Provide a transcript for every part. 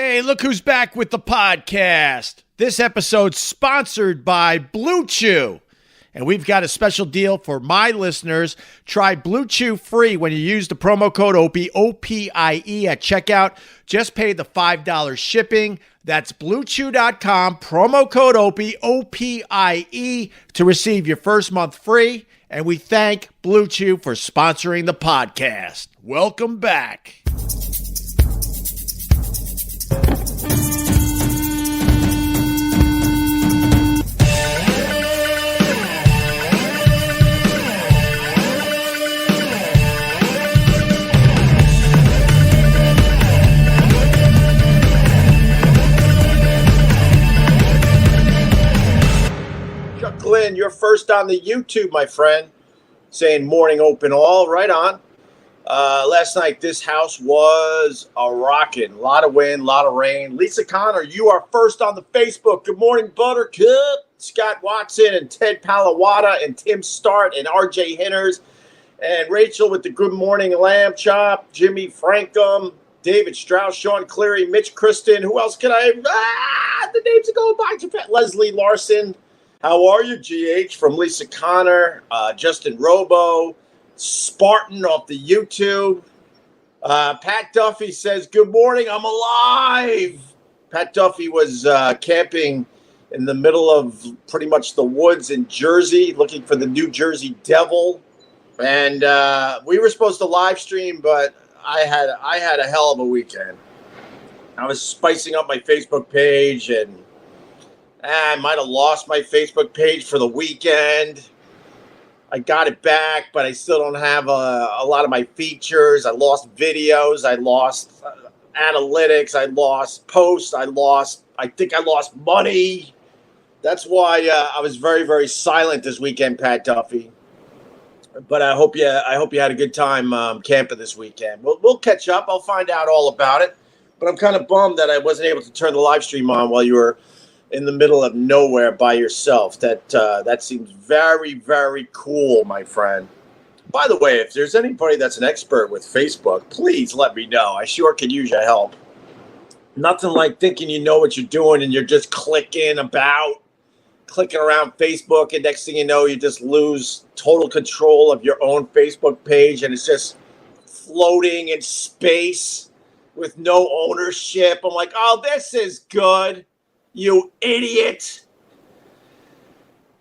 Hey, look who's back with the podcast. This episode's sponsored by Blue Chew. And we've got a special deal for my listeners. Try Blue Chew free when you use the promo code Opie, O-P-I-E at checkout. Just pay the $5 shipping. That's BlueChew.com, promo code Opie, O-P-I-E, to receive your first month free. And we thank Blue Chew for sponsoring the podcast. Welcome back. Glenn, you're first on the YouTube, my friend, saying morning open all right on. Last night, this house was a rockin'. A lot of wind, a lot of rain. Lisa Connor, you are first on the Facebook. Good morning, Buttercup. Scott Watson and Ted Palawada and Tim Start and RJ Hinners and Rachel with the good morning lamb chop. Jimmy Frankum, David Strauss, Sean Cleary, Mitch Kristen. Who else can I? The names are going by. Leslie Larson. How are you, GH? From Lisa Connor, Justin Robo, Spartan off the YouTube. Pat Duffy says, good morning, I'm alive. Pat Duffy was camping in the middle of pretty much the woods in Jersey, looking for the New Jersey Devil. And we were supposed to live stream, but I had a hell of a weekend. I was spicing up my Facebook page, and I might have lost my Facebook page for the weekend. I got it back, but I still don't have a lot of my features. I lost videos. I lost analytics. I lost posts. I think I lost money. That's why I was very, very silent this weekend, Pat Duffy. But I hope you had a good time camping this weekend. We'll catch up. I'll find out all about it. But I'm kind of bummed that I wasn't able to turn the live stream on while you were in the middle of nowhere by yourself. That seems very, very cool, my friend. By the way, if there's anybody that's an expert with Facebook, please let me know. I sure could use your help. Nothing like thinking you know what you're doing and you're just clicking around Facebook, and next thing you know, you just lose total control of your own Facebook page, and it's just floating in space with no ownership. I'm like, oh, this is good. You idiot.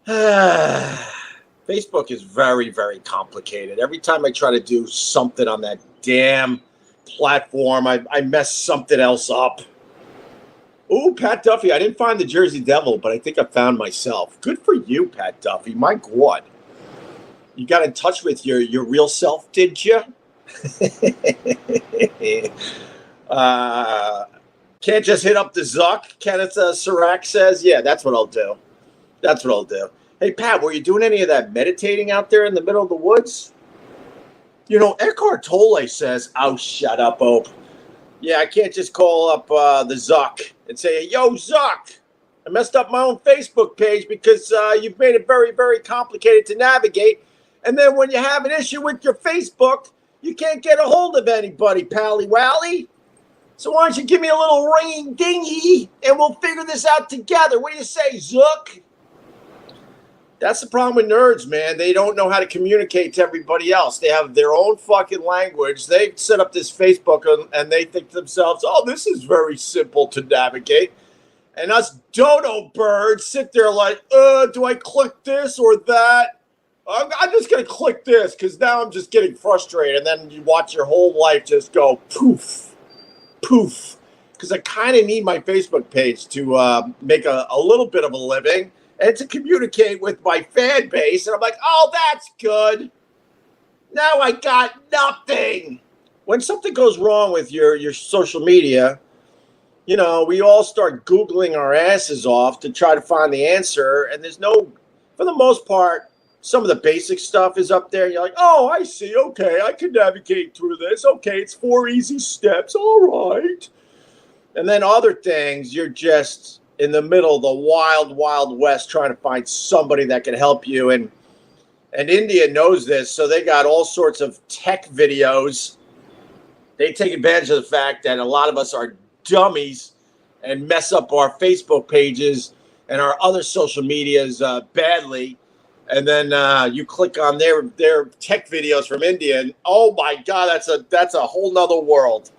Facebook is very, very complicated. Every time I try to do something on that damn platform, I mess something else up. Ooh, Pat Duffy, I didn't find the Jersey Devil, but I think I found myself. Good for you, Pat Duffy. My God. You got in touch with your real self, did you? Can't just hit up the Zuck, Kenneth Sirac says. Yeah, that's what I'll do. Hey, Pat, were you doing any of that meditating out there in the middle of the woods? You know, Eckhart Tolle says, oh, shut up, Ope. Yeah, I can't just call up the Zuck and say, yo, Zuck, I messed up my own Facebook page because you've made it very, very complicated to navigate. And then when you have an issue with your Facebook, you can't get a hold of anybody, Pally Wally. So why don't you give me a little ringing dingy and we'll figure this out together. What do you say, Zuck? That's the problem with nerds, man. They don't know how to communicate to everybody else. They have their own fucking language. They set up this Facebook and they think to themselves, oh, this is very simple to navigate. And us dodo birds sit there like, do I click this or that? I'm just going to click this because now I'm just getting frustrated. And then you watch your whole life just go poof. Poof, because I kind of need my Facebook page to make a little bit of a living and to communicate with my fan base. And I'm like, oh, that's good. Now I got nothing. When something goes wrong with your social media, you know, we all start Googling our asses off to try to find the answer. And there's no, for the most part, some of the basic stuff is up there. You're like, oh, I see. Okay, I can navigate through this. Okay, it's 4 easy steps. All right. And then other things, you're just in the middle of the wild, wild west trying to find somebody that can help you. And India knows this, so they got all sorts of tech videos. They take advantage of the fact that a lot of us are dummies and mess up our Facebook pages and our other social medias badly. And then you click on their tech videos from India, and oh my God, that's a whole nother world.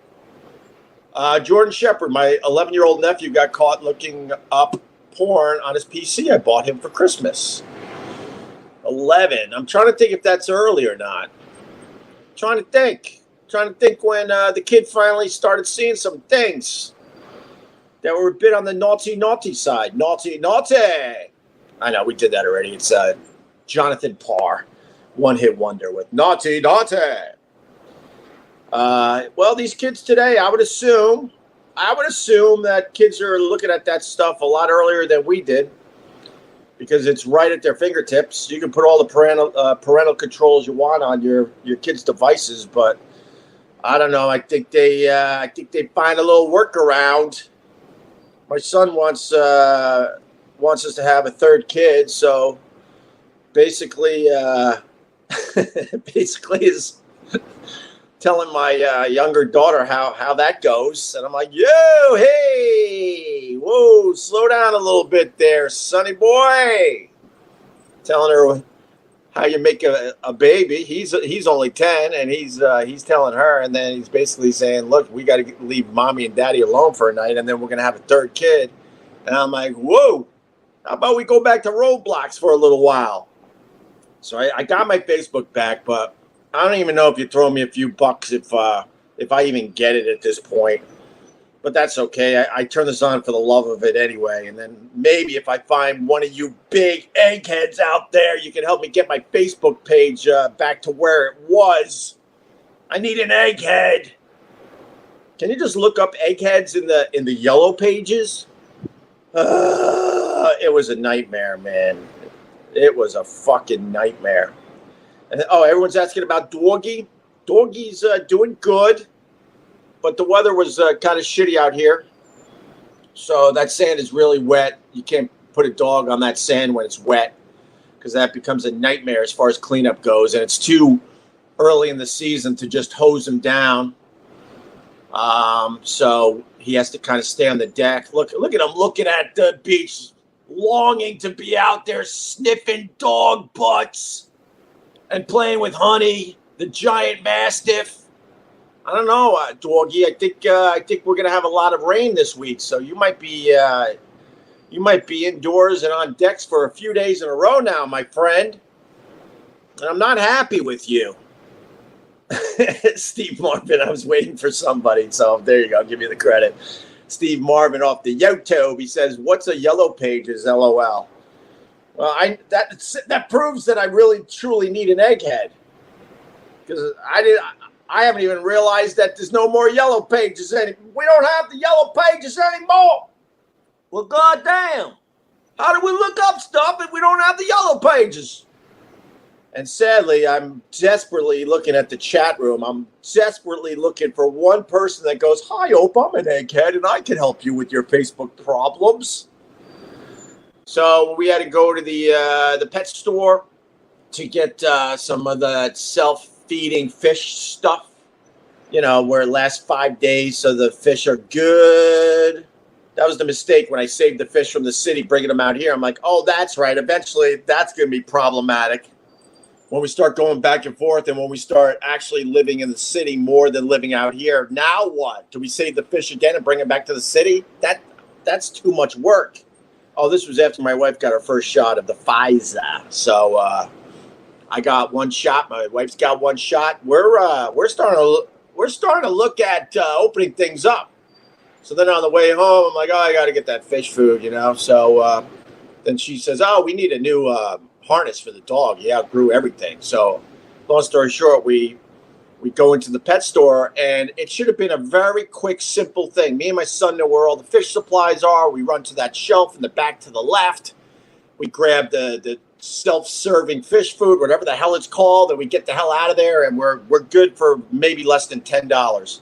Jordan Shepard, my 11-year-old nephew, got caught looking up porn on his PC I bought him for Christmas. 11. I'm trying to think if that's early or not. Trying to think when the kid finally started seeing some things that were a bit on the naughty side. Naughty. I know we did that already. It's Jonathan Parr, one-hit wonder with Naughty. Well, these kids today, I would assume that kids are looking at that stuff a lot earlier than we did, because it's right at their fingertips. You can put all the parental controls you want on your kids' devices, but I don't know. I think they find a little workaround. My son wants us to have a third kid, so basically is telling my younger daughter how that goes, and I'm like, yo, hey, whoa, slow down a little bit there, sonny boy. Telling her how you make a baby. He's only 10, and he's telling her, and then he's basically saying, look, we got to leave mommy and daddy alone for a night, and then we're gonna have a third kid. And I'm like, whoa, how about we go back to Roblox for a little while? So I got my Facebook back, but I don't even know if you throw me a few bucks if I even get it at this point. But that's okay. I turn this on for the love of it anyway. And then maybe if I find one of you big eggheads out there, you can help me get my Facebook page back to where it was. I need an egghead. Can you just look up eggheads in the yellow pages? It was a nightmare, man. It was a fucking nightmare. And everyone's asking about Doggie. Doggie's doing good, but the weather was kind of shitty out here. So that sand is really wet. You can't put a dog on that sand when it's wet, because that becomes a nightmare as far as cleanup goes. And it's too early in the season to just hose him down. So he has to kind of stay on the deck. Look at him looking at the beach, longing to be out there sniffing dog butts and playing with Honey, the giant mastiff. I don't know, Doggie. I think we're gonna have a lot of rain this week, so you might be indoors and on decks for a few days in a row now, my friend. And I'm not happy with you. Steve Marvin, I was waiting for somebody, so there you go. I'll give you the credit. Steve Marvin off the YouTube. He says, "What's a yellow pages? LOL." Well, that proves that I really truly need an egghead, because I haven't even realized that there's no more yellow pages we don't have the yellow pages anymore. Well, goddamn, how do we look up stuff if we don't have the yellow pages? And sadly, I'm desperately looking at the chat room. I'm desperately looking for one person that goes, "Hi, Ope, I'm an egghead, and I can help you with your Facebook problems." So we had to go to the pet store to get some of the self-feeding fish stuff, where it lasts 5 days, so the fish are good. That was the mistake when I saved the fish from the city, bringing them out here. I'm like, oh, that's right. Eventually, that's going to be problematic when we start going back and forth, and when we start actually living in the city more than living out here. Now what? Do we save the fish again and bring them back to the city? That's too much work. Oh, this was after my wife got her first shot of the Pfizer. So I got one shot. My wife's got one shot. We're starting to look at opening things up. So then on the way home, I'm like, oh, I got to get that fish food, So then she says, oh, we need a new harness for the dog. He outgrew everything. So long story short, we go into the pet store, and it should have been a very quick, simple thing. Me and my son know where all the fish supplies are. We run to that shelf in the back to the left. We grab the self-serving fish food, whatever the hell it's called, and we get the hell out of there, and we're good for maybe less than $10.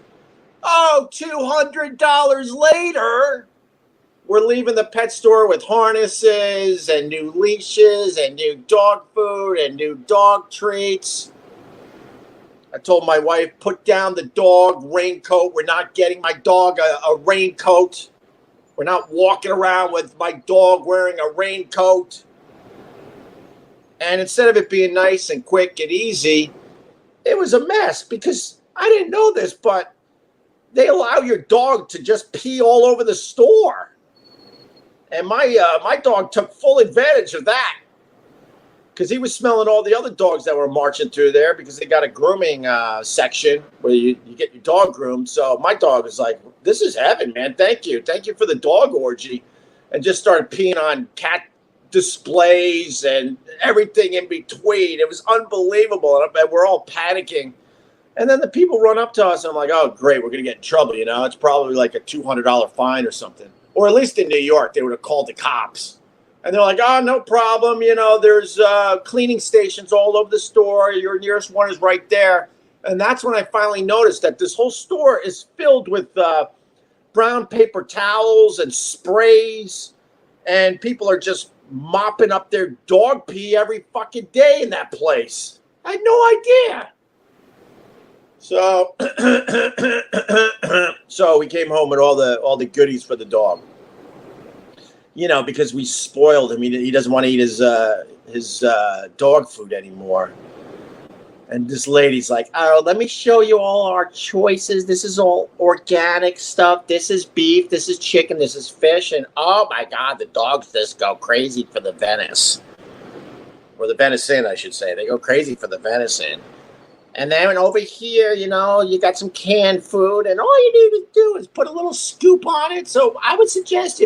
Oh, $200 later, we're leaving the pet store with harnesses and new leashes and new dog food and new dog treats. I told my wife, put down the dog raincoat. We're not getting my dog a raincoat. We're not walking around with my dog wearing a raincoat. And instead of it being nice and quick and easy, it was a mess because I didn't know this, but they allow your dog to just pee all over the store. And my dog took full advantage of that because he was smelling all the other dogs that were marching through there because they got a grooming section where you get your dog groomed. So my dog was like, this is heaven, man. Thank you. Thank you for the dog orgy. And just started peeing on cat displays and everything in between. It was unbelievable. And we're all panicking. And then the people run up to us and I'm like, oh, great. We're going to get in trouble. It's probably like a $200 fine or something. Or at least in New York, they would have called the cops. And they're like, oh, no problem. There's cleaning stations all over the store. Your nearest one is right there. And that's when I finally noticed that this whole store is filled with brown paper towels and sprays. And people are just mopping up their dog pee every fucking day in that place. I had no idea. So we came home with all the goodies for the dog. Because we spoiled him. He doesn't want to eat his dog food anymore. And this lady's like, oh, let me show you all our choices. This is all organic stuff. This is beef. This is chicken. This is fish. And oh my God, the dogs just go crazy for the venison. Or the venison, I should say. They go crazy for the venison. And then over here, you got some canned food. And all you need to do is put a little scoop on it. So I would suggest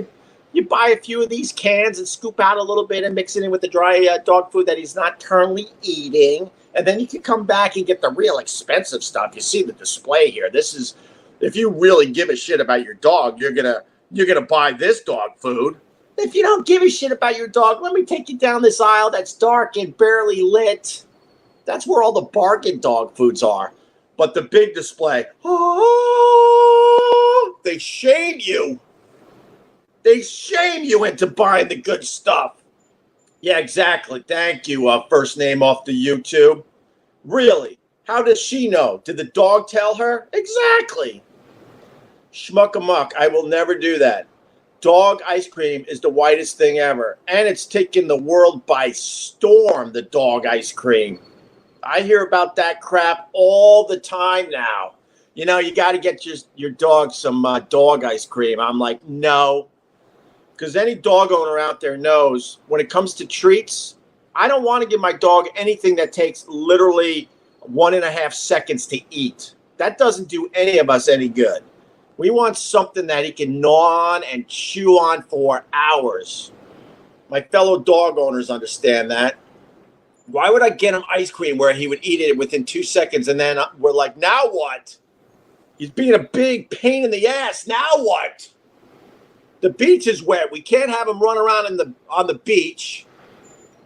you buy a few of these cans and scoop out a little bit and mix it in with the dry dog food that he's not currently eating. And then you can come back and get the real expensive stuff. You see the display here. This is, if you really give a shit about your dog, you're gonna buy this dog food. If you don't give a shit about your dog, let me take you down this aisle that's dark and barely lit. That's where all the bargain dog foods are. But the big display, they shame you. They shame you into buying the good stuff. Yeah, exactly. Thank you, first name off the YouTube. Really? How does she know? Did the dog tell her? Exactly. Schmuck-a-muck. I will never do that. Dog ice cream is the whitest thing ever. And it's taken the world by storm, the dog ice cream. I hear about that crap all the time now. You got to get your dog some dog ice cream. I'm like, no. Because any dog owner out there knows when it comes to treats, I don't want to give my dog anything that takes literally 1.5 seconds to eat. That doesn't do any of us any good. We want something that he can gnaw on and chew on for hours. My fellow dog owners understand that. Why would I get him ice cream where he would eat it within 2 seconds and then we're like, now what? He's being a big pain in the ass. Now what? The beach is wet. We can't have him run around on the beach.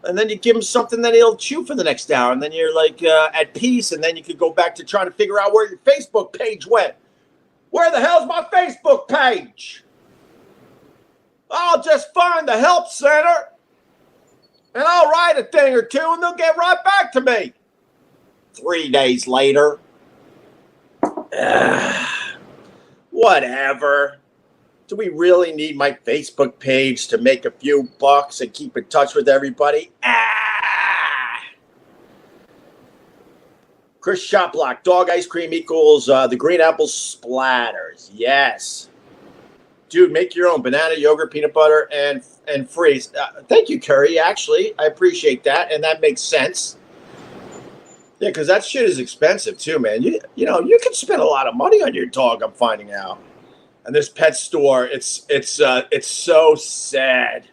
And then you give him something that he'll chew for the next hour. And then you're like at peace. And then you could go back to trying to figure out where your Facebook page went. Where the hell's my Facebook page? I'll just find the help center. And I'll write a thing or two and they'll get right back to me. 3 days later. Whatever. Do we really need my Facebook page to make a few bucks and keep in touch with everybody? Chris Shoplock, dog ice cream equals the green apple splatters. Yes. Dude, make your own banana, yogurt, peanut butter, and freeze. Thank you, Curry, actually. I appreciate that, and that makes sense. Yeah, because that shit is expensive, too, man. You can spend a lot of money on your dog, I'm finding out. And this pet store, it's so sad.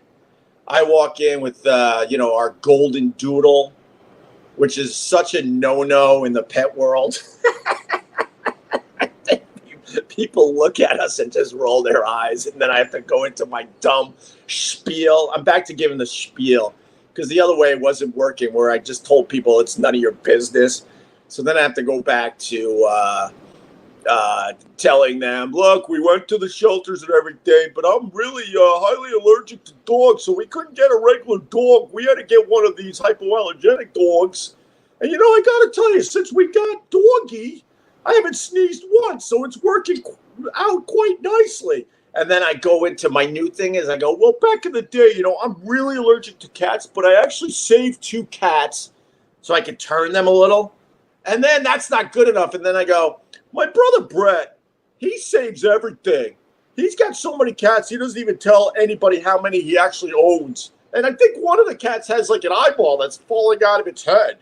I walk in with our golden doodle, which is such a no-no in the pet world. People look at us and just roll their eyes, and then I have to go into my dumb spiel. I'm back to giving the spiel because the other way wasn't working, where I just told people it's none of your business. So then I have to go back to telling them, look, we went to the shelters and everything, but I'm really highly allergic to dogs, so we couldn't get a regular dog. We had to get one of these hypoallergenic dogs. And, I got to tell you, since we got Doggie, I haven't sneezed once, so it's working out quite nicely. And then I go into my new thing is I go, well, back in the day, I'm really allergic to cats, but I actually saved 2 cats so I could turn them a little. And then that's not good enough. And then I go, my brother Brett, he saves everything. He's got so many cats, he doesn't even tell anybody how many he actually owns. And I think one of the cats has like an eyeball that's falling out of its head.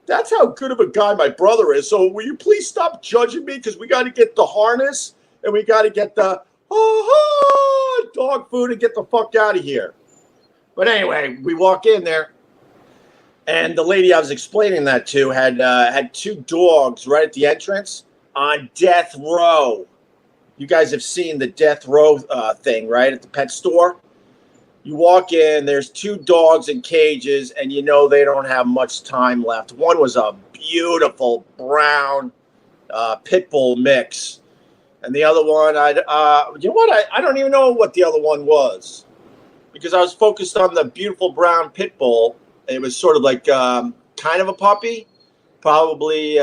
That's how good of a guy my brother is. So will you please stop judging me? Because we got to get the harness and we got to get the dog food and get the fuck out of here. But anyway, we walk in there, and the lady I was explaining that to had 2 dogs right at the entrance on death row. You guys have seen the death row thing, right, at the pet store? You walk in, there's 2 dogs in cages, and they don't have much time left. One was a beautiful brown pit bull mix. And the other one, I don't even know what the other one was because I was focused on the beautiful brown pit bull. It was sort of like kind of a puppy, probably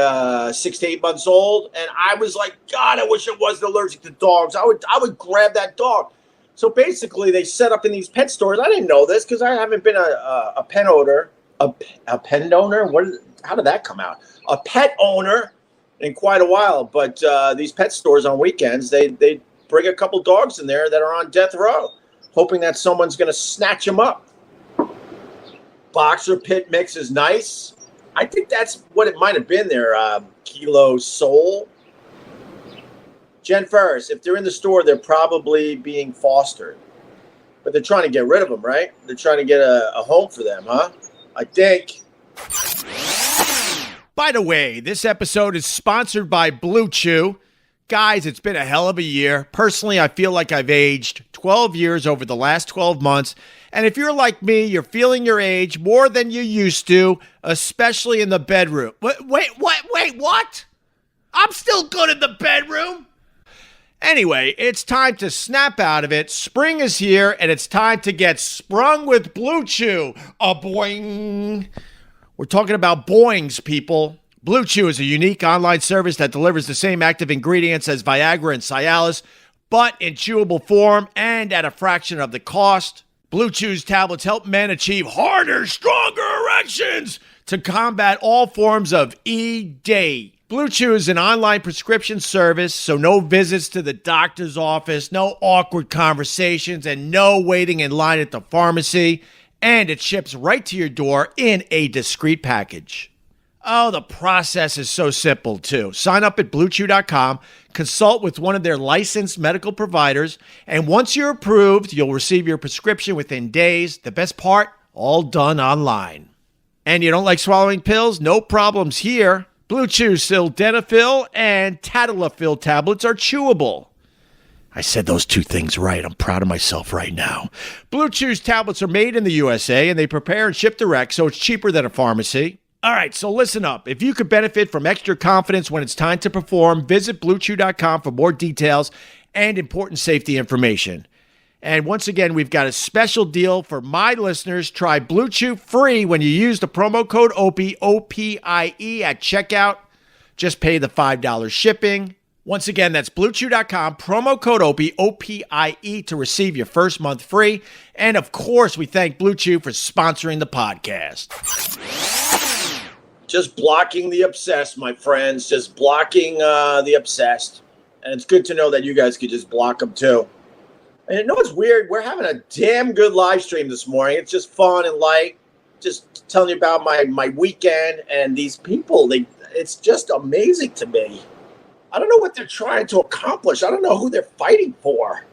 6 to 8 months old. And I was like, God, I wish I wasn't allergic to dogs. I would grab that dog. So basically, they set up in these pet stores. I didn't know this because I haven't been a pet owner. A pet owner? How did that come out? A pet owner in quite a while, but these pet stores on weekends, they bring a couple dogs in there that are on death row, hoping that someone's going to snatch them up. Boxer pit mix is nice. I think that's what it might have been there. Kilo Soul. Jen Ferris, if they're in the store, they're probably being fostered. But they're trying to get rid of them, right? They're trying to get a home for them, huh? I think. By the way, this episode is sponsored by Blue Chew. Guys, it's been a hell of a year. Personally, I feel like I've aged 12 years over the last 12 months. And if you're like me, you're feeling your age more than you used to, especially in the bedroom. Wait, what? I'm still good in the bedroom. Anyway, it's time to snap out of it. Spring is here, and it's time to get sprung with Blue Chew. A boing. We're talking about boings, people. Blue Chew is a unique online service that delivers the same active ingredients as Viagra and Cialis, but in chewable form and at a fraction of the cost. Blue Chew's tablets help men achieve harder, stronger erections to combat all forms of ED. Blue Chew is an online prescription service, so no visits to the doctor's office, no awkward conversations, and no waiting in line at the pharmacy. And it ships right to your door in a discreet package. Oh, the process is so simple, too. Sign up at BlueChew.com, consult with one of their licensed medical providers, and once you're approved, you'll receive your prescription within days. The best part, all done online. And you don't like swallowing pills? No problems here. Blue Chew's sildenafil and tadalafil tablets are chewable. I said those 2 things right. I'm proud of myself right now. Blue Chew's tablets are made in the USA, and they prepare and ship direct, so it's cheaper than a pharmacy. All right, so listen up. If you could benefit from extra confidence when it's time to perform, visit BlueChew.com for more details and important safety information. And once again, we've got a special deal for my listeners. Try Blue Chew free when you use the promo code Opie, O-P-I-E, at checkout. Just pay the $5 shipping. Once again, that's BlueChew.com, promo code Opie, O-P-I-E, to receive your first month free. And of course, we thank Blue Chew for sponsoring the podcast. Just blocking the obsessed, my friends. Just blocking the obsessed. And it's good to know that you guys could just block them too. And you know what's weird? We're having a damn good live stream this morning. It's just fun and light. Just telling you about my weekend and these people. It's just amazing to me. I don't know what they're trying to accomplish. I don't know who they're fighting for.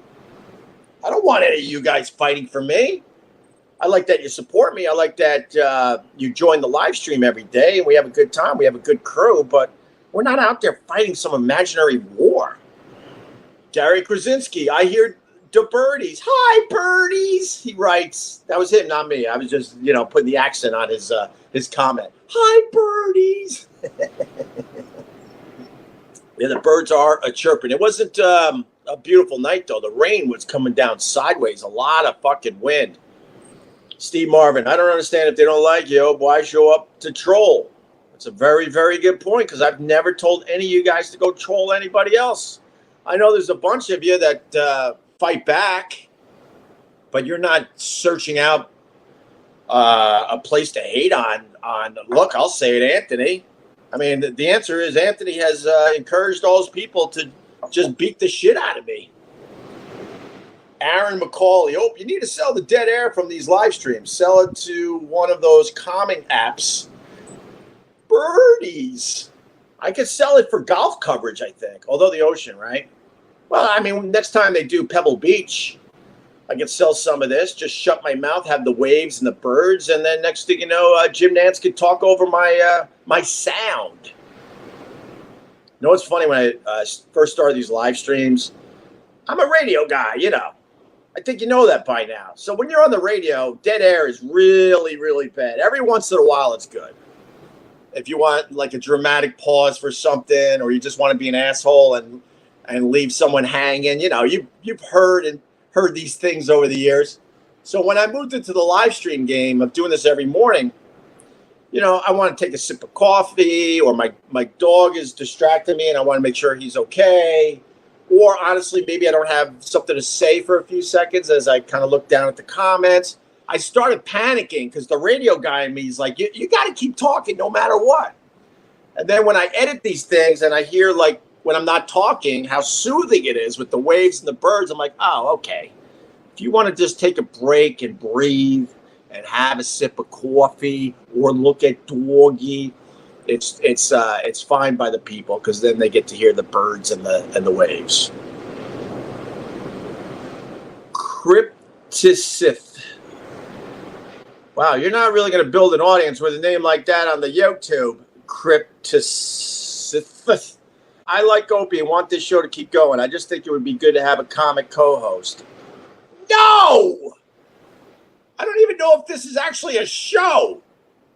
I don't want any of you guys fighting for me. I like that you support me. I like that you join the live stream every day and we have a good time. We have a good crew, but we're not out there fighting some imaginary war. Gary Krasinski, I hear the birdies. Hi, birdies, he writes. That was him, not me. I was just, putting the accent on his comment. Hi, birdies. Yeah, the birds are chirping. It wasn't a beautiful night, though. The rain was coming down sideways. A lot of fucking wind. Steve Marvin, I don't understand if they don't like you. Why show up to troll? That's a very, very good point, because I've never told any of you guys to go troll anybody else. I know there's a bunch of you that fight back, but you're not searching out a place to hate on. Look, I'll say it, Anthony. I mean, the answer is Anthony has encouraged all those people to just beat the shit out of me. Aaron McCauley, oh, you need to sell the dead air from these live streams. Sell it to one of those calming apps. Birdies. I could sell it for golf coverage, I think. Although the ocean, right? Well, I mean, next time they do Pebble Beach, I could sell some of this, just shut my mouth, have the waves and the birds, and then next thing you know, Jim Nantz could talk over my sound. You know what's funny? When I first started these live streams, I'm a radio guy, you know. I think you know that by now. So when you're on the radio, dead air is really, really bad. Every once in a while, it's good. If you want like a dramatic pause for something, or you just want to be an asshole and leave someone hanging, you know, you've heard these things over the years. So when I moved into the live stream game of doing this every morning, you know, I want to take a sip of coffee, or my dog is distracting me and I want to make sure he's okay. Or honestly, maybe I don't have something to say for a few seconds as I kind of look down at the comments. I started panicking because the radio guy in me is like, you got to keep talking no matter what. And then when I edit these things and I hear, like, when I'm not talking, how soothing it is with the waves and the birds, I'm like, oh, okay. If you want to just take a break and breathe and have a sip of coffee or look at Doggie, it's fine by the people, because then they get to hear the birds and the waves. Cryptisith. Wow, you're not really going to build an audience with a name like that on the YouTube. Cryptisith. I like Opie and want this show to keep going. I just think it would be good to have a comic co-host. No! I don't even know if this is actually a show.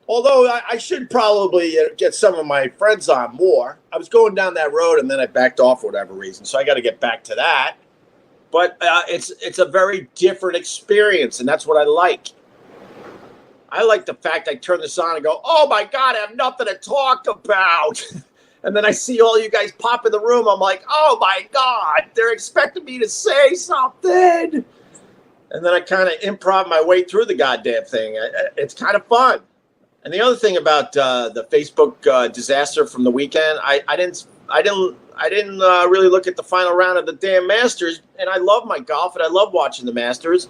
Although I should probably get some of my friends on more. I was going down that road and then I backed off for whatever reason. So I got to get back to that. But it's a very different experience, and that's what I like. I like the fact I turn this on and go, oh my God, I have nothing to talk about. And then I see all you guys pop in the room. I'm like, oh my God, they're expecting me to say something. And then I kind of improv my way through the goddamn thing. It's kind of fun. And the other thing about the Facebook disaster from the weekend, I didn't really look at the final round of the damn Masters. And I love my golf and I love watching the Masters.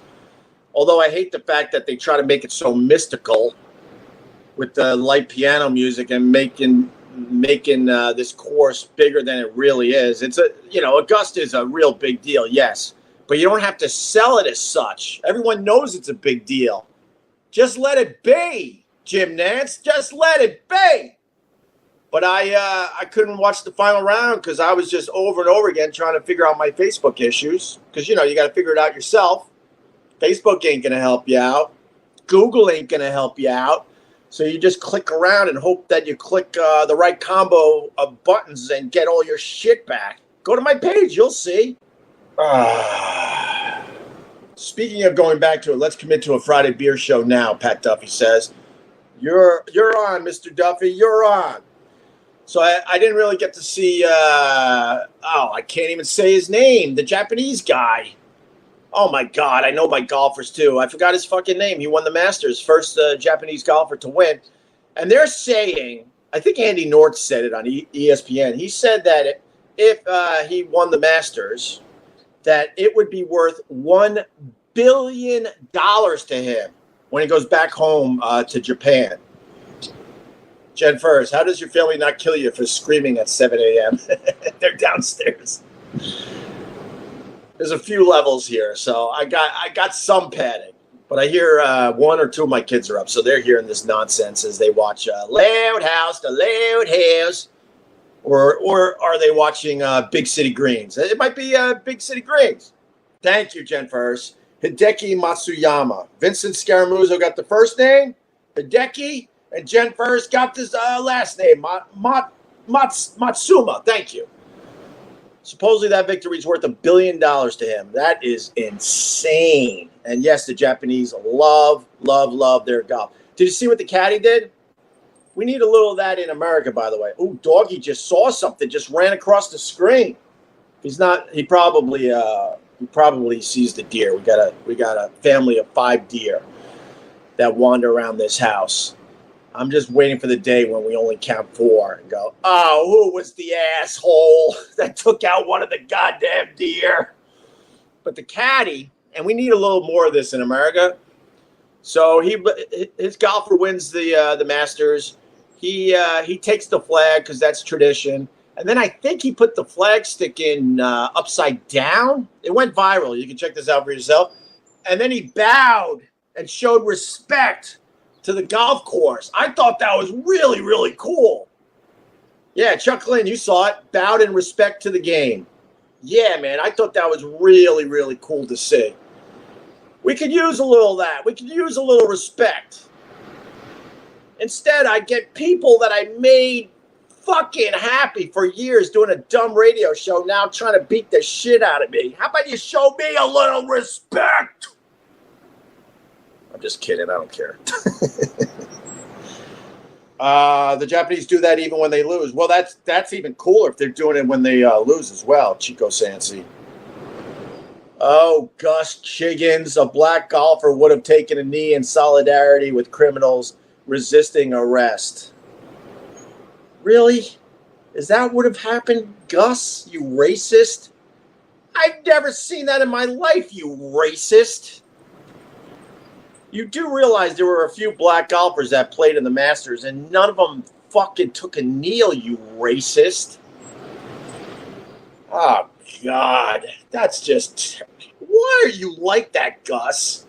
Although I hate the fact that they try to make it so mystical with the light piano music and making this course bigger than it really is. It's Augusta is a real big deal, yes, but you don't have to sell it as such. Everyone knows it's a big deal. Just let it be, Jim Nantz. Just let it be. But I couldn't watch the final round because I was just over and over again trying to figure out my Facebook issues, because you got to figure it out yourself. Facebook ain't gonna help you out. Google ain't gonna help you out. So you just click around and hope that you click the right combo of buttons and get all your shit back. Go to my page, you'll see. Speaking of going back to it, let's commit to a Friday beer show now, Pat Duffy says. You're on, Mr. Duffy, you're on. So I didn't really get to see, I can't even say his name, the Japanese guy. Oh, my God, I know my golfers, too. I forgot his fucking name. He won the Masters, first Japanese golfer to win. And they're saying, I think Andy North said it on ESPN. He said that if he won the Masters, that it would be worth $1 billion to him when he goes back home to Japan. Jen Furs, how does your family not kill you for screaming at 7 a.m.? They're downstairs. There's a few levels here, so I got some padding. But I hear one or two of my kids are up, so they're hearing this nonsense as they watch Loud House, the Loud House. Or are they watching Big City Greens? It might be Big City Greens. Thank you, Jen Furs. Hideki Matsuyama. Vincent Scaramuzzo got the first name. Hideki and Jen Furs got this last name. Matsuma. Thank you. Supposedly that victory is worth $1 billion to him. That is insane. And yes, the Japanese love their golf. Did you see what the caddy did? We need a little of that in America, by the way. Ooh, Doggie just saw something, just ran across the screen. He probably he probably sees the deer. We got a family of 5 deer that wander around this house. I'm just waiting for the day when we only count 4 and go, oh, who was the asshole that took out one of the goddamn deer? But the caddy, and we need a little more of this in America. So his golfer wins the Masters. He takes the flag because that's tradition. And then I think he put the flag stick in upside down. It went viral. You can check this out for yourself. And then he bowed and showed respect to the golf course. I thought that was really, really cool. Yeah, Chuck Lynn, you saw it. Bowed in respect to the game. Yeah, man, I thought that was really, really cool to see. We could use a little of that. We could use a little respect. Instead, I get people that I made fucking happy for years doing a dumb radio show now trying to beat the shit out of me. How about you show me a little respect? I'm just kidding. I don't care. The Japanese do that even when they lose. Well, that's even cooler if they're doing it when they lose as well, Chico Sansi. Oh, Gus Chiggins, a black golfer would have taken a knee in solidarity with criminals resisting arrest. Really? Is that what would have happened, Gus, you racist? I've never seen that in my life, you racist. You do realize there were a few black golfers that played in the Masters, and none of them fucking took a kneel, you racist. Oh, God. That's just... Why are you like that, Gus?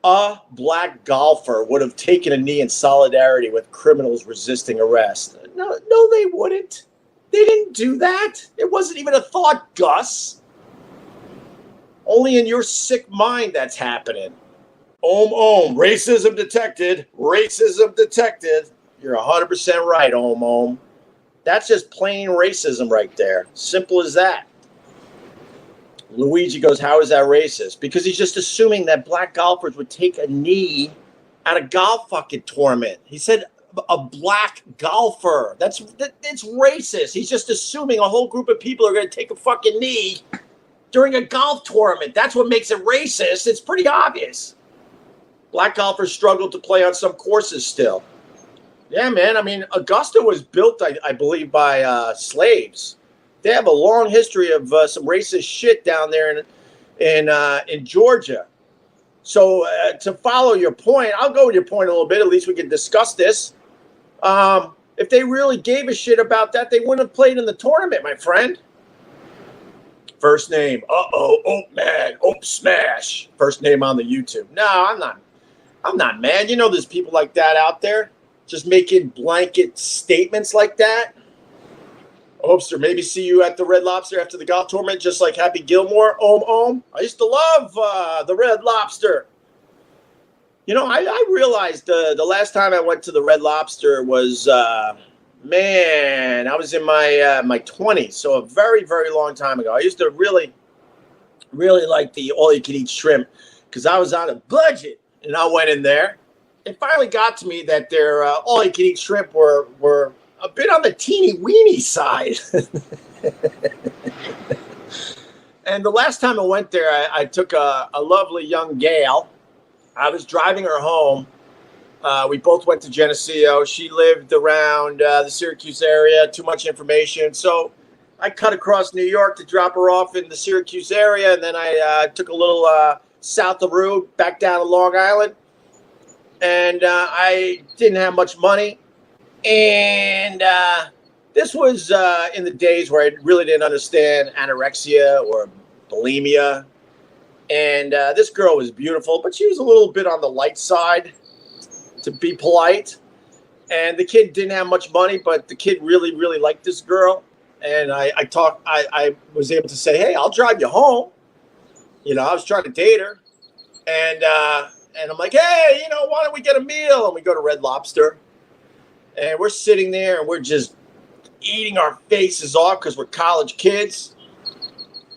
A black golfer would have taken a knee in solidarity with criminals resisting arrest. No, they wouldn't. They didn't do that. It wasn't even a thought, Gus. Only in your sick mind that's happening. Ohm. Racism detected. Racism detected. You're 100% right, Ohm. That's just plain racism right there. Simple as that. Luigi goes, how is that racist? Because he's just assuming that black golfers would take a knee at a golf fucking tournament. He said a black golfer. It's racist. He's just assuming a whole group of people are going to take a fucking knee during a golf tournament. That's what makes it racist. It's pretty obvious. Black golfers struggle to play on some courses still. Yeah, man. I mean, Augusta was built, I believe, by slaves. They have a long history of some racist shit down there in Georgia. So to follow your point, I'll go with your point a little bit. At least we can discuss this. If they really gave a shit about that, they wouldn't have played in the tournament, my friend. First name, Ope man, Ope smash. First name on the YouTube. No, I'm not mad. You know, there's people like that out there just making blanket statements like that. Lobster, maybe see you at the Red Lobster after the golf tournament, just like Happy Gilmore. Ohm. I used to love the Red Lobster. You know, I realized the last time I went to the Red Lobster was, I was in my 20s, so a very, very long time ago. I used to really, really like the all-you-can-eat shrimp because I was on a budget, and I went in there. It finally got to me that their all-you-can-eat shrimp were a bit on the teeny-weeny side. And the last time I went there, I took a lovely young gal. I was driving her home. We both went to Geneseo. She lived around the Syracuse area. Too much information. So I cut across New York to drop her off in the Syracuse area. And then I took a little south of the road back down to Long Island. And I didn't have much money. And this was in the days where I really didn't understand anorexia or bulimia. And this girl was beautiful, but she was a little bit on the light side, to be polite. And the kid didn't have much money, but the kid really, really liked this girl. And I was able to say, hey, I'll drive you home. You know, I was trying to date her. And I'm like, hey, why don't we get a meal? And we go to Red Lobster. And we're sitting there and we're just eating our faces off because we're college kids.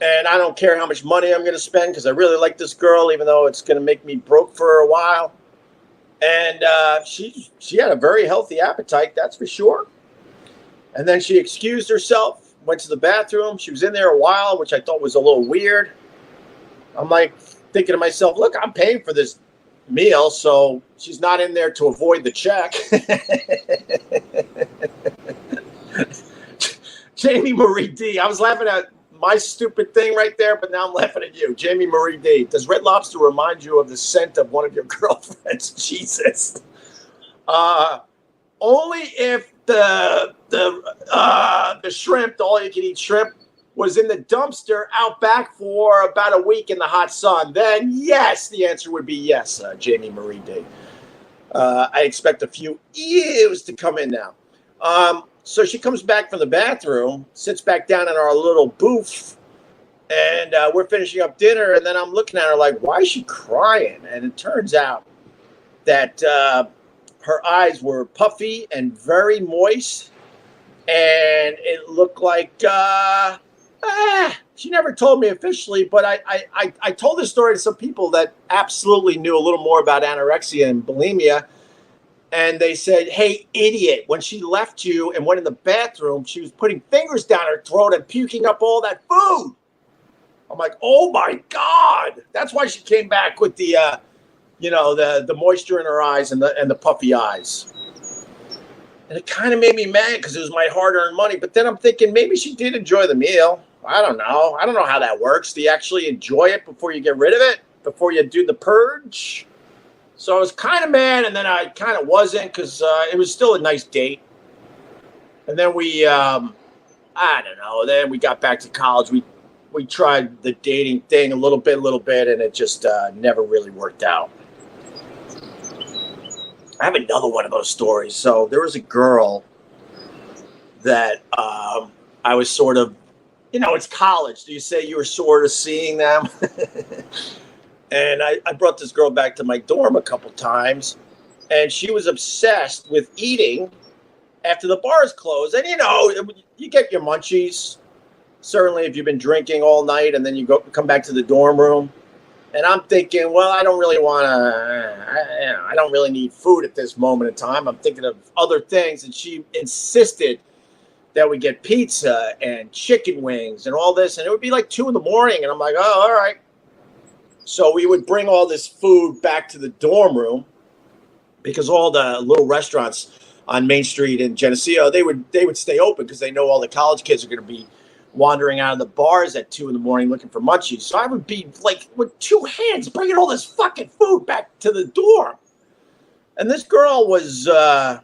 And I don't care how much money I'm going to spend because I really like this girl, even though it's going to make me broke for a while. And she had a very healthy appetite, that's for sure. And then she excused herself, went to the bathroom. She was in there a while, which I thought was a little weird. I'm like thinking to myself, look, I'm paying for this meal, so she's not in there to avoid the check. Jamie Marie D. I was laughing at my stupid thing right there, but now I'm laughing at you. Jamie Marie D. Does Red Lobster remind you of the scent of one of your girlfriends? Jesus. Only if the shrimp, the all-you-can-eat shrimp, was in the dumpster out back for about a week in the hot sun. Then, yes, the answer would be yes, Jamie Marie D. I expect a few ews to come in now. So she comes back from the bathroom, sits back down in our little booth, and we're finishing up dinner. And then I'm looking at her like, why is she crying? And it turns out that her eyes were puffy and very moist. And it looked like she never told me officially, but I told this story to some people that absolutely knew a little more about anorexia and bulimia. And they said, hey, idiot, when she left you and went in the bathroom, she was putting fingers down her throat and puking up all that food. I'm like, oh, my God. That's why she came back with the moisture in her eyes and the puffy eyes. And it kind of made me mad because it was my hard-earned money. But then I'm thinking maybe she did enjoy the meal. I don't know. I don't know how that works. Do you actually enjoy it before you get rid of it? Before you do the purge? So I was kind of mad, and then I kind of wasn't because it was still a nice date. And then we, I don't know. Then we got back to college. We tried the dating thing a little bit, and it just never really worked out. I have another one of those stories. So there was a girl that I was sort of, it's college. Do you say you were sort of seeing them? And I brought this girl back to my dorm a couple times, and she was obsessed with eating after the bars closed. And, you get your munchies, certainly if you've been drinking all night, and then you come back to the dorm room. And I'm thinking, well, I don't really want to, I don't really need food at this moment in time. I'm thinking of other things. And she insisted that we get pizza and chicken wings and all this. And it would be like 2 a.m. And I'm like, oh, all right. So we would bring all this food back to the dorm room because all the little restaurants on Main Street in Geneseo, they would stay open because they know all the college kids are going to be wandering out of the bars at 2 a.m. looking for munchies. So I would be like with 2 hands bringing all this fucking food back to the dorm. And this girl was a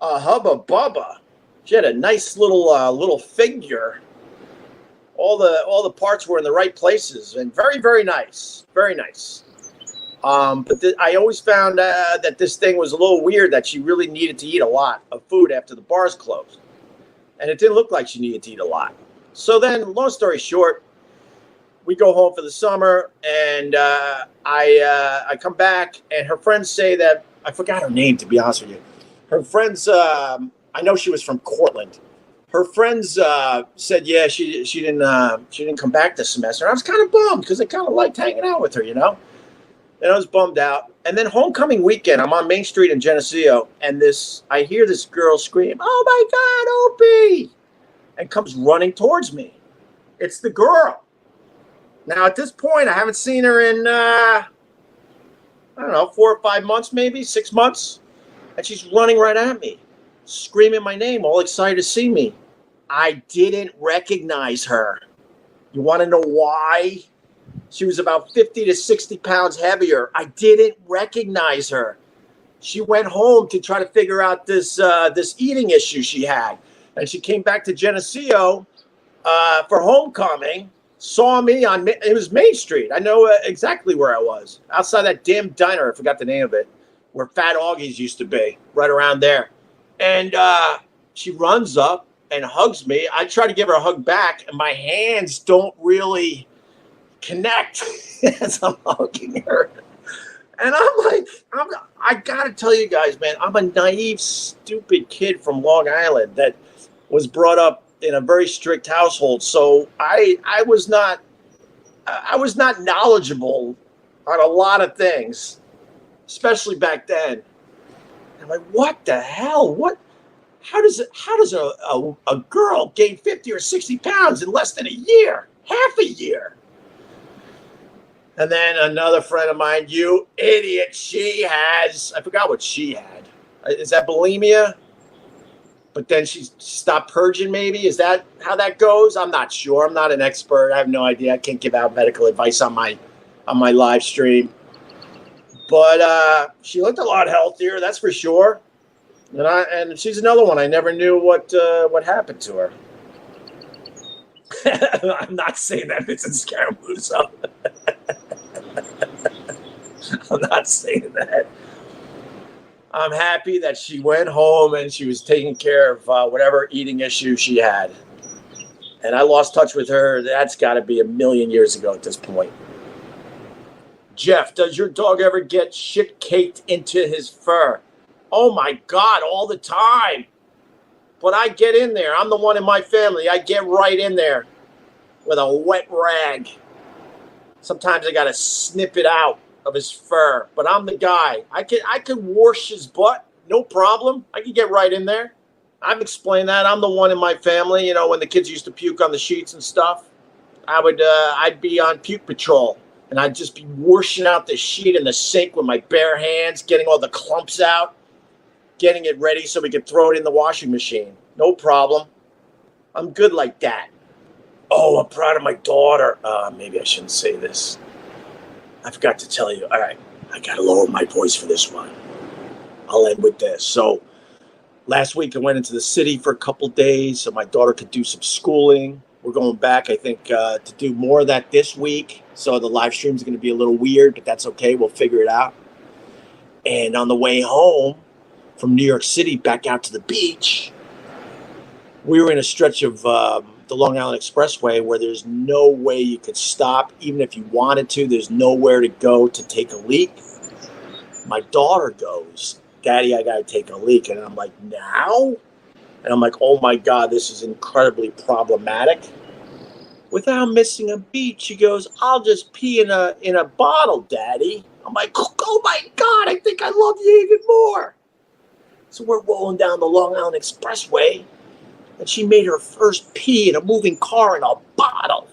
hubba bubba. She had a nice little figure. All the parts were in the right places and very, very nice. Very nice. But I always found that this thing was a little weird, that she really needed to eat a lot of food after the bars closed. And it didn't look like she needed to eat a lot. So then, long story short, we go home for the summer, and I come back, and her friends say that, I forgot her name, to be honest with you. Her friends, I know she was from Cortland. Her friends said, yeah, she didn't come back this semester. And I was kind of bummed because I kind of liked hanging out with her, And I was bummed out. And then homecoming weekend, I'm on Main Street in Geneseo, and I hear this girl scream, oh my God, Opie! And comes running towards me. It's the girl. Now, at this point, I haven't seen her in, I don't know, 4 or 5 months, maybe 6 months. And she's running right at me, screaming my name, all excited to see me. I didn't recognize her. You want to know why? She was about 50 to 60 pounds heavier. I didn't recognize her. She went home to try to figure out this eating issue she had. And she came back to Geneseo for homecoming, saw me it was Main Street. I know exactly where I was. Outside that damn diner, I forgot the name of it, where Fat Augie's used to be, right around there. And she runs up and hugs me. I try to give her a hug back, and my hands don't really connect as I'm hugging her. And I'm like, I got to tell you guys, man, I'm a naive, stupid kid from Long Island that was brought up in a very strict household. So I was not knowledgeable on a lot of things, especially back then. I'm like, what the hell? How does a girl gain 50 or 60 pounds in less than a year? Half a year. And then another friend of mine, you idiot, she has, I forgot what she had. Is that bulimia? But then she stopped purging, maybe? Is that how that goes? I'm not sure. I'm not an expert. I have no idea. I can't give out medical advice on my live stream. But she looked a lot healthier, that's for sure. And she's another one. I never knew what happened to her. I'm not saying that it's a Scaramuzo. I'm not saying that. I'm happy that she went home and she was taking care of whatever eating issue she had. And I lost touch with her. That's got to be a million years ago at this point. Jeff, does your dog ever get shit caked into his fur? Oh my God, all the time. But I get in there. I'm the one in my family. I get right in there with a wet rag. Sometimes I got to snip it out of his fur, but I'm the guy. I could wash his butt, no problem. I could get right in there. I've explained that. I'm the one in my family, you know, when the kids used to puke on the sheets and stuff, I'd be on puke patrol, and I'd just be washing out the sheet in the sink with my bare hands, getting all the clumps out, getting it ready so we could throw it in the washing machine. No problem. I'm good like that. Oh, I'm proud of my daughter. Maybe I shouldn't say this. I forgot to tell you. All right, I got to lower my voice for this one. I'll end with this. So last week I went into the city for a couple days so my daughter could do some schooling. We're going back, I think, to do more of that this week. So the live stream is going to be a little weird, but that's okay. We'll figure it out. And on the way home from New York City back out to the beach, we were in a stretch of the Long Island Expressway where there's no way you could stop. Even if you wanted to, there's nowhere to go to take a leak. My daughter goes, Daddy, I got to take a leak. And I'm like, now? And I'm like, oh my God, this is incredibly problematic. Without missing a beat, she goes, I'll just pee in a bottle, Daddy. I'm like, oh my God, I think I love you even more. So we're rolling down the Long Island Expressway, and she made her first pee in a moving car in a bottle.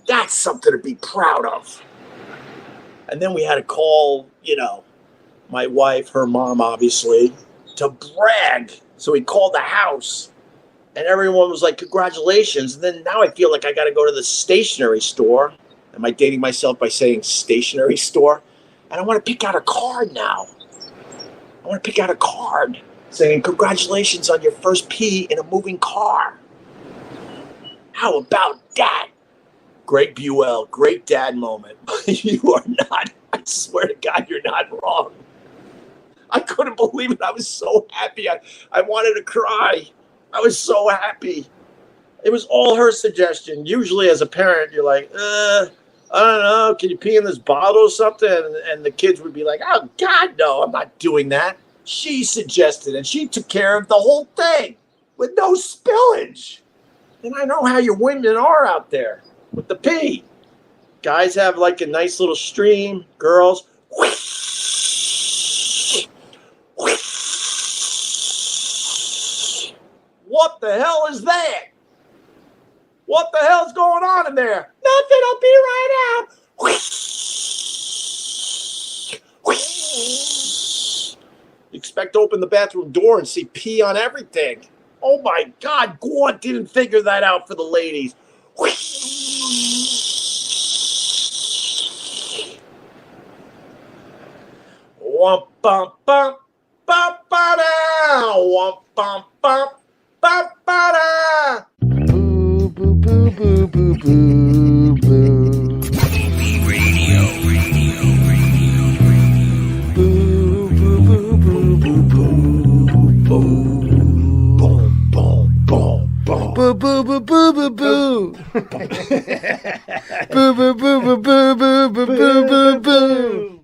That's something to be proud of. And then we had to call, you know, my wife, her mom, obviously, to brag. So we called the house, and everyone was like, congratulations. And then now I feel like I got to go to the stationery store. Am I dating myself by saying stationery store? And I want to pick out a card now. I want to pick out a card saying, congratulations on your first pee in a moving car. How about that? Greg Buell, great dad moment. You are not, I swear to God, you're not wrong. I couldn't believe it. I was so happy. I wanted to cry. I was so happy. It was all her suggestion. Usually as a parent, you're like, I don't know, can you pee in this bottle or something? And the kids would be like, oh, God, no, I'm not doing that. She suggested, and she took care of the whole thing with no spillage. And I know how you women are out there with the pee. Guys have like a nice little stream. Girls, whoosh, whoosh. What the hell is that? What the hell's going on in there? Nothing, I'll be right out. Whoosh, whoosh. You expect to open the bathroom door and see pee on everything. Oh my God, Gaunt didn't figure that out for the ladies. Womp bump bump bump ba da. Womp bump bump bump ba da. Boo boo boo boo boo boo boo. Radio. Boo boo boo boo boo boo. Boo boo boo boo boo boo. Boo boo boo boo boo boo boo boo boo boo.